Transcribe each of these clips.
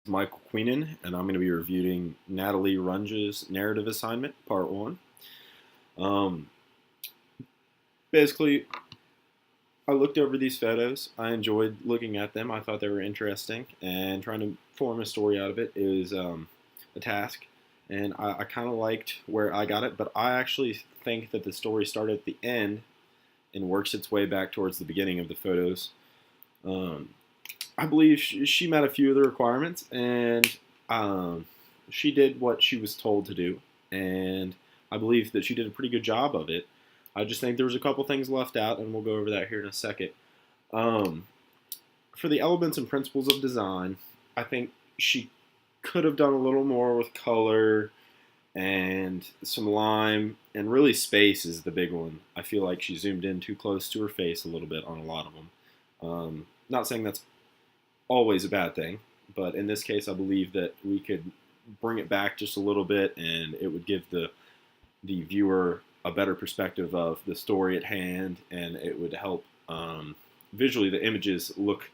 Michael Queenan, and I'm going to be reviewing Natalie Runge's narrative assignment, part one. Um, Basically, I looked over these photos. I enjoyed looking at them. I thought they were interesting, and trying to form a story out of it is a task. And I kind of liked where I got it, but I actually think that the story started at the end and works its way back towards the beginning of the photos. Um, I believe she met a few of the requirements, and um, she did what she was told to do, and I believe that she did a pretty good job of it. I just think there was a couple things left out, and we'll go over that here in a second. Um, for the elements and principles of design, I think she could have done a little more with color and some lime, and really space is the big one. I feel like she zoomed in too close to her face a little bit on a lot of them. Not saying that's always a bad thing, but in this case, I believe that we could bring it back just a little bit, and it would give the viewer a better perspective of the story at hand, and it would help visually the images look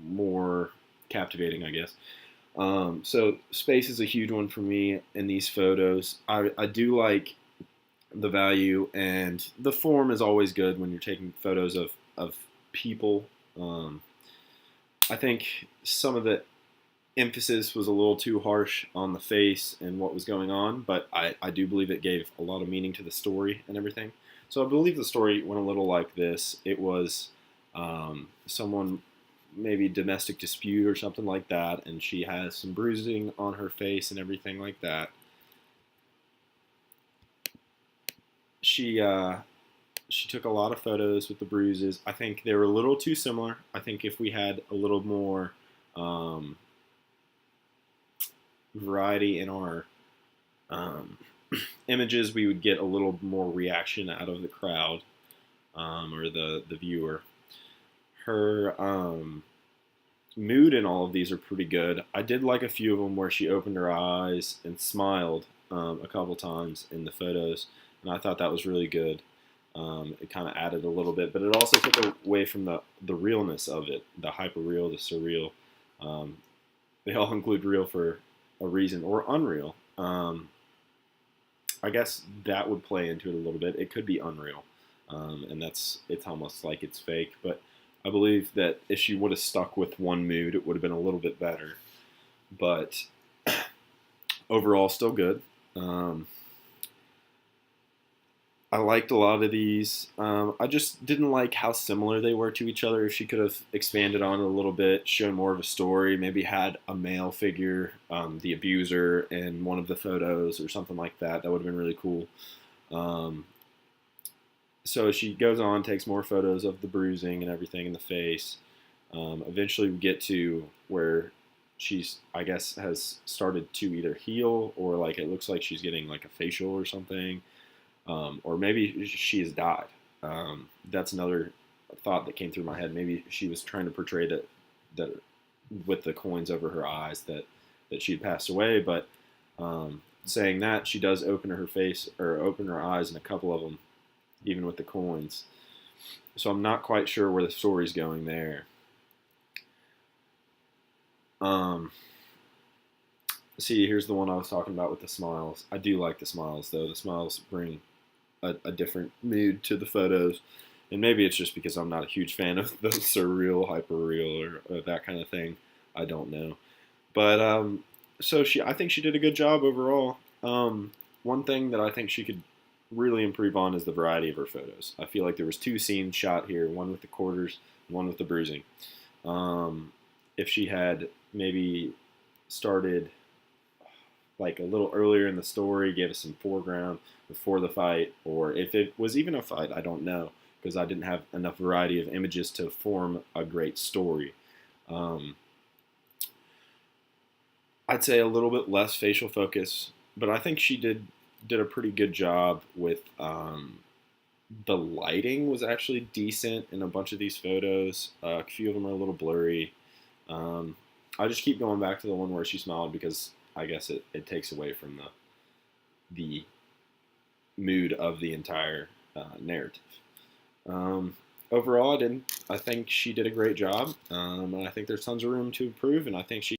more captivating, I guess. So space is a huge one for me in these photos. I do like the value, and the form is always good when you're taking photos of people. I think some of the emphasis was a little too harsh on the face and what was going on, but I do believe it gave a lot of meaning to the story and everything. So I believe the story went a little like this. It was someone, maybe domestic dispute or something like that, and she has some bruising on her face and everything like that. She she took a lot of photos with the bruises. I think they were a little too similar. I think if we had a little more um, variety in our um, images, we would get a little more reaction out of the crowd or the viewer. Her mood in all of these are pretty good. I did like a few of them where she opened her eyes and smiled a couple times in the photos, and I thought that was really good. It kind of added a little bit, but it also took away from the realness of it, the hyper real, the surreal. Um, they all include real for a reason, or unreal. I guess that would play into it a little bit. It could be unreal, and it's almost like it's fake. But I believe that if she would have stuck with one mood, it would have been a little bit better. But overall, still good. I liked a lot of these. I just didn't like how similar they were to each other. If she could have expanded on it a little bit, shown more of a story, maybe had a male figure, the abuser, in one of the photos or something like that, that would have been really cool. Um, so she goes on, takes more photos of the bruising and everything in the face. Eventually, we get to where she's, I guess, has started to either heal, or like it looks like she's getting like a facial or something, or maybe she has died. That's another thought that came through my head. Maybe she was trying to portray that with the coins over her eyes that she had passed away. But saying that, she does open her face or open her eyes in a couple of them, even with the coins. So I'm not quite sure where the story's going there. Um, See, here's the one I was talking about with the smiles. I do like the smiles, though. The smiles bring a different mood to the photos. And maybe it's just because I'm not a huge fan of the surreal, hyper real, or that kind of thing. I don't know. But so I think she did a good job overall. One thing that I think she could really improve on is the variety of her photos. I feel like there was two scenes shot here, one with the quarters, one with the bruising. Um, if she had maybe started like a little earlier in the story, gave us some foreground before the fight, or if it was even a fight, I don't know, because I didn't have enough variety of images to form a great story. Um, I'd say a little bit less facial focus, but I think she did a pretty good job with the lighting was actually decent in a bunch of these photos. A few of them are a little blurry. Um, I just keep going back to the one where she smiled because I guess it takes away from the mood of the entire narrative. Um, Overall, I think she did a great job. And I think there's tons of room to improve, and I think she